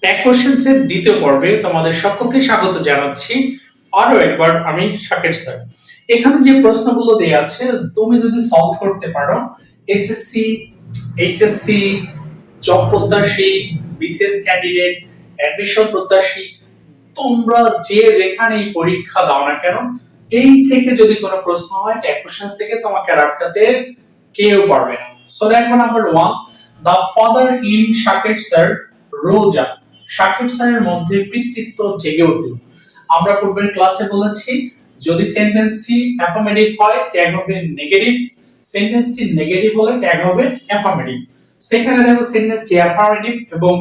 Tag questions এর দ্বিতীয় পর্বে তোমাদের সকলকে স্বাগত জানাচ্ছি। আরো একবার আমি শাকের স্যার। এখানে যে প্রশ্নগুলো দেয়া আছে তুমি যদি সলভ করতে পারো, এসএসসি, এইচএসসি, জব প্রত্যাশী, বিসিএস ক্যান্ডিডেট, অ্যাডমিশন প্রত্যাশী, তোমরা যে যেখানেই পরীক্ষা দাও না কেন, এই থেকে যদি কোনো প্রশ্ন হয় ট্যাগ কোশ্চেন্স থেকে তোমাকে আর আটকাতে কেউ পারবে না। সো দেখো নাম্বার 1, দা ফাদার ইন শাকের স্যার রোজা। শাকিব স্যারের মধ্যে পিতৃত্ব জেগে উঠল। আমরা পূর্বের ক্লাসে বলেছি যদি সেন্টেন্সটি অ্যাফার্মেটিভ হয় ট্যাগ হবে নেগেটিভ, সেন্টেন্সটি নেগেটিভ হলে ট্যাগ হবে অ্যাফার্মেটিভ। সেখানে দেখো সেন্টেন্সটি অ্যাফার্মেটিভ এবং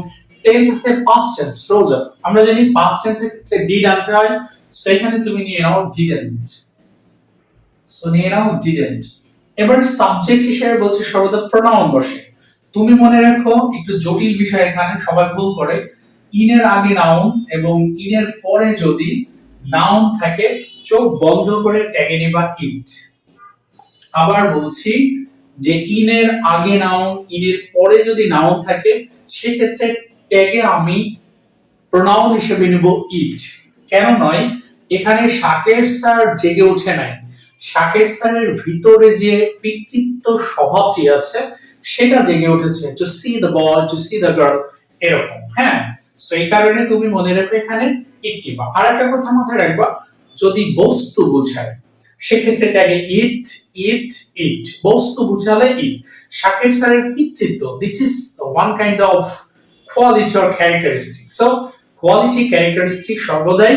টেন্স আছে পাস্ট টেন্স রোজা। আমরা জানি পাস্ট টেন্সের ক্ষেত্রে ডিড আনতে হয়, সেখানে তুমি নিয়ে নাও ডিডন্ট। সো নিয়ে নাও ডিডন্ট। এবার সাবজেক্ট হিসেবে বলছে সর্বদা প্রোনাউন বসে। তুমি মনে রাখো একটু জটিল বিষয়, এখানে সবাই ভুল করে ইনের আগে নাউন এবং ইনের পরে যদি নাউন থাকে চোখ বন্ধ করে ট্যাগে নিবা ইট। আবার বলছি যে ইনের আগে নাউন, ইনের পরে যদি নাউন থাকে সেক্ষেত্রে ট্যাগে আমি প্রোনাউন হিসেবে নিব ইট। কেন নয়, এখানে শাকের স্যার জেগে ওঠে নাই, শাকের স্যারের ভিতরে যে পিতৃত্ব স্বভাবটি আছে সেটা জেগে উঠেছে। To see the boy, to see the girl, এরকম। হ্যাঁ, সেই কারণে তুমি মনে রাখো এখানে ইট নিবা। আর একটা কথা মাথায় রাখবা, যদি বস্তু বোঝায় সেক্ষেত্রে ট্যাগে ইট ইট ইট, বস্তু বুঝালে ইট। শাকের স্যারের পিতৃত্ব, this is one kind of quality or characteristic. So quality characteristic সর্বদাই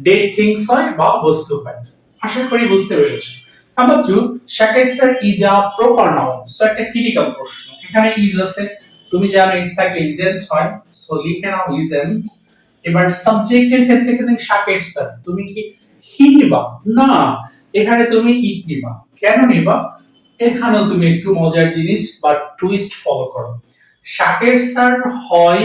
ডেড থিংস হয় বা বস্তু হয়। আশা করি বুঝতে পেরেছো। নাম্বার 2, শাকের sir is a proper noun. So একটা ক্রিটিক্যাল প্রশ্ন, এখানে ইজ আছে, তুমি জানো ইজ থাকলে ইজেন্ট হয়, সো লিখে নাও ইজেন্ট। এবার সাবজেক্টের ক্ষেত্রে এখানে শাকের স্যার, তুমি কি হি নিবা? না, এখানে তুমি ইট নিবা। কেন নিবা? এখানেও তুমি একটু মজার জিনিস বা টুইস্ট ফলো করো। শাকের স্যার হয়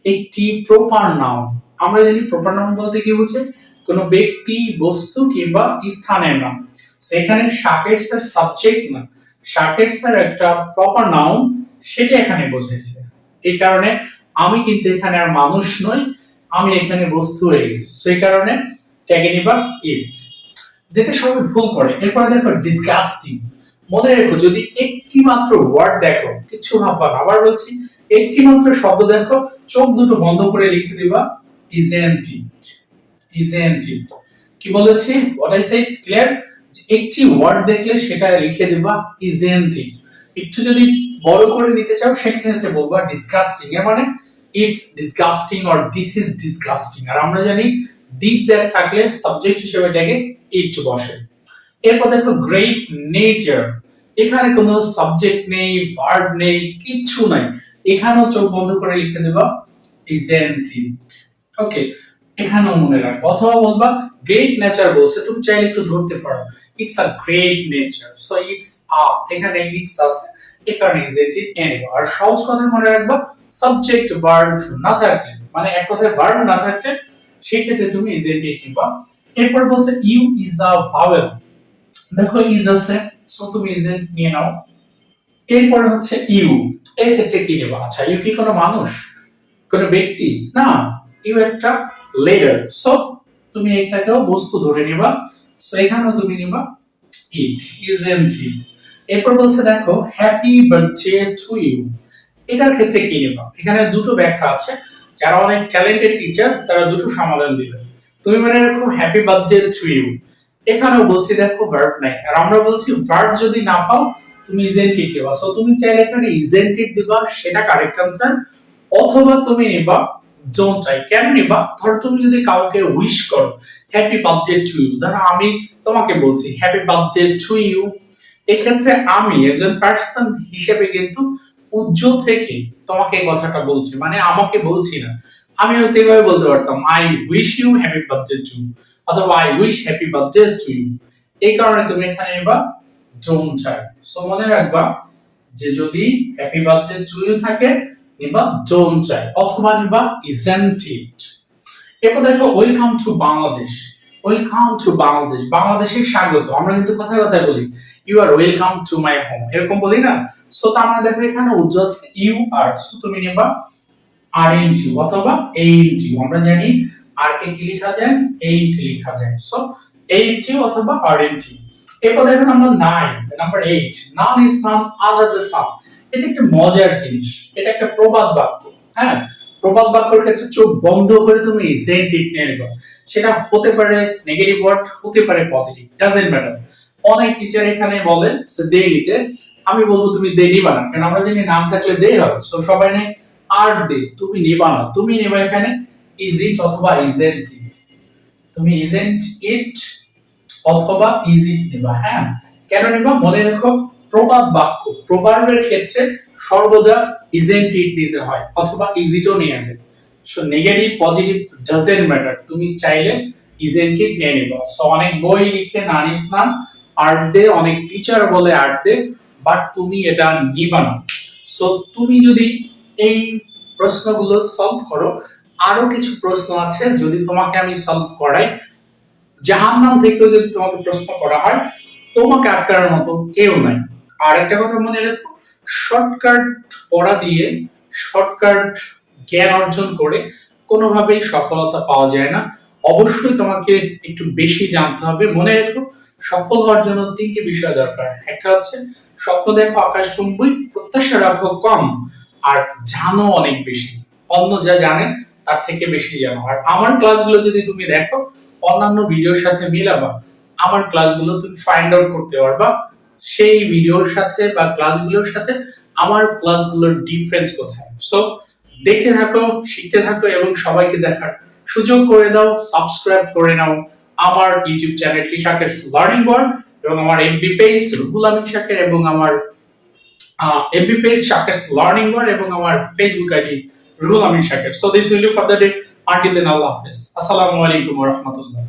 একটি প্রপার নাউন। আমরা জানি প্রপার নাউন বলতে কি বোঝে, কোন ব্যক্তি, বস্তু কিংবা স্থানের নাম। সেখানে শাকের স্যার সাবজেক্ট না, শাকের স্যার একটা প্রপার নাউন, সেটা এখানে বোঝাইছে। এই কারণে আমি কিন্তু এখানে আর মানুষ নই, আমি এখানে বস্তু হয়ে গেছি। সেই কারণে ট্যাগে নিবা ইট, যেটা সবাই ভুল করে। এরপরে দেখো ডিসগাস্টিং। মনে রেখো যদি একটি মাত্র ওয়ার্ড দেখো কিছু ভাববা না, আবার বলছি একটি মাত্র শব্দ দেখো চোখ দুটো বন্ধ করে লিখে দিবা ইজেন্ট ইট, ইজেন্ট ইট। কি বলেছি? What I said clear? একটি ওয়ার্ড দেখলে সেটা লিখে দিবা ইজেন্ট ইট। একটু যদি বড় করে নিতে চাও সেক্ষেত্রে বলবা ডিসগাস্টিং, এর মানে it's disgusting or this is disgusting. আর আমরা জানি দিস দ্যাট থাকলে সাবজেক্ট হিসেবে ট্যাগে ইট বসে। এরপর দেখো গ্রেট নেচার, এখানে কোনো সাবজেক্ট নেই, ভার্ব নেই, কিছু নাই, এখানেও চোখ বন্ধ করে লিখে দেবা ইজেন্ট ইট। ওকে, এখানেও মনে রাখো। অথবা বলবা গ্রেট নেচার বলছে, তুমি চাইলে একটু ধরতে পারো it's a great nature. So it's a, এখানে ইটস আছে, এই কারণে ইজেন্ট ইট নিয়ে নিবা। আর সহজ কথা মনে রাখবা সাবজেক্ট ভার্ব না থাকলে, মানে এক কথায় ভার্ব না থাকলে সেক্ষেত্রে তুমি ইজেন্ট ইট নিবা। এরপর বলছে ইউ ইজ আ ভাওয়েল। দেখো ইজ আছে, সো তুমি ইজেন্ট নিয়ে নাও। এরপরে হচ্ছে ইউ, এর ক্ষেত্রে কি নেবা? আচ্ছা, ইউ কি কোনো মানুষ, কোনো ব্যক্তি? না, ইউ একটা লেটার, সো তুমি এটাকেও বস্তু ধরে নিবা। সো এখানেও তুমি নিবা ইট, ইজেন্ট ইট। এরপর বলছে দেখো হ্যাপি বার্থডে টু ইউ, এটার ক্ষেত্রে কি নেবা? এখানে দুটো ব্যাখ্যা আছে, যারা অনেক ট্যালেন্টেড টিচার তারা দুটো সমাধান দিবে। তুমি মনে রাখো হ্যাপি বার্থডে টু ইউ, এখানেও বলছি দেখো ভার্ব নাই, আর আমরা বলছি ভার্ব যদি না পাও তুমি ইজেন্ট ইট দিবা। সো তুমি চাইলে এখানে ইজেন্ট ইট দিবা, সেটা কারেক্ট আনসার। অথবা তুমি নিবা ডোন্ট আই। কেন নিবা? ধরো তুমি যদি কাউকে উইশ করো হ্যাপি বার্থডে টু ইউ, ধরো আমি তোমাকে বলছি হ্যাপি বার্থডে টু ইউ, এক্ষেত্রে আমি একজন পার্সন হিসেবে কিন্তু উজ্জ্বল থেকে তোমাকে এই কথাটা বলছি, মানে আমাকে বলছি না। আমি হয়তো এভাবে বলতে পারতাম I wish you happy birthday to, অথবা I wish happy birthday to you. এই কারণে তুমি এখানে নিবা ডোন্ট আই। সো মনে রাখবা যে যদি হ্যাপি বার্থডে টু ইউ থাকে নিবা ডোন্ট আই, অথবা নিবা ইজেন্ট ইট। এরপর দেখো welcome to Bangladesh. Welcome to Bangladesh, বাংলাদেশের স্বাগত। আমরা কিন্তু কথায় কথায় বলি you are welcome to my home, এরকম বলি না? সো তার মানে দেখো এখানে উজ্জ্বল ইউ আর, সো তুমি নিবা আর ইনটু অথবা এ ইনটু, আমরা জানি আর কে কি লেখা যায়, এ ইনটু লেখা যায়। সো এ ইনটু অথবা আর ইনটু। এরপর দেখুন আমরা 9, number 8, none is none other the sun। এটা একটা মজার জিনিস, এটা একটা প্রবাদ বাক্য। হ্যাঁ, প্রবাদ বাক্যের ক্ষেত্রে চোখ বন্ধ করে তুমি ইজেন্ট ইট নিয়ে নেবে। সেটা হতে পারে নেগেটিভ ওয়ার্ড, হতে পারে পজিটিভ, ডাজন্ট ম্যাটার। অনেক টিচার এখানে বলে দে নিতে, আমি বলবো তুমি দে নিবা না, কারণ আমরা জানি নাম থাকলে দে হয়। সো সবাই নেই আর দে, তুমি নিবা না, তুমি নেবা এখানে ইজ ইট অথবা ইজেন্ট ইট। তুমি ইজেন্ট ইট অথবা ইজ ইট নেবা। হ্যাঁ, কেন নেবা মনে রেখো, প্রবাদ বাক্য প্রভার্বের ক্ষেত্রে সর্বদা ইজেন্ট ইট নিতে হয় অথবা ইজ ইটও নেওয়া যায়। So negative positive doesn't matter, তুমি চাইলে ইজেন্ট ইট নিয়ে নিবা। সো অনেক বই লিখে নান ইজ নান, আর দে, অনেক টিচার বলে আর দে, বাট তুমি এটা নিবা না। সো তুমি যদি এই প্রশ্নগুলো সলভ করো, আরো কিছু প্রশ্ন আছে যদি তোমাকে আমি সলভ করাই, জাহান্নাম থেকেও যদি তোমাকে প্রশ্ন করা হয়, তোমাকে আটকানোর মতো কেউ নাই। আর একটা কথা মনে রেখো, শর্টকাট পড়া দিয়ে শর্টকাট জ্ঞান অর্জন করে কোনোভাবেই সফলতা পাওয়া যায় না। অবশ্যই তোমাকে একটু বেশি জানতে হবে। মনে রেখো, সফল হওয়ার জন্য তিনটি বিষয় দরকার। একটা হচ্ছে স্বপ্ন দেখো আকাশচুম্বী, প্রত্যাশা রাখো কম, আর জানো অনেক বেশি। অন্য যা জানে তার থেকে বেশি জানো। আর আমার ক্লাসগুলো যদি তুমি দেখো, অন্যান্য ভিডিওর সাথে মিলাবা, আমার ক্লাসগুলো তুমি ফাইন্ড আউট করতে পারবা সেই ভিডিওর সাথে বা ক্লাসগুলোর সাথে আমার ক্লাসগুলোর ডিফারেন্স কোথায়। সো দেখতে থাকো, শিখতে থাকো এবং সবাইকে দেখার সুযোগ করে দাও। সাবস্ক্রাইব করে নাও আমার ইউটিউব চ্যানেলটি শাকের লার্নিং ওয়ার্ল্ড, এবং আমার এফবি পেজ রুহুল আমিন শাকের, এবং আমার FB page Shaker learning world, এবং আমার Facebook ID Ruhul Amin Shaker. So this will be for the day. Until then, আল্লাহ হাফেজ, আসসালামু আলাইকুম ওয়া রাহমাতুল্লাহ।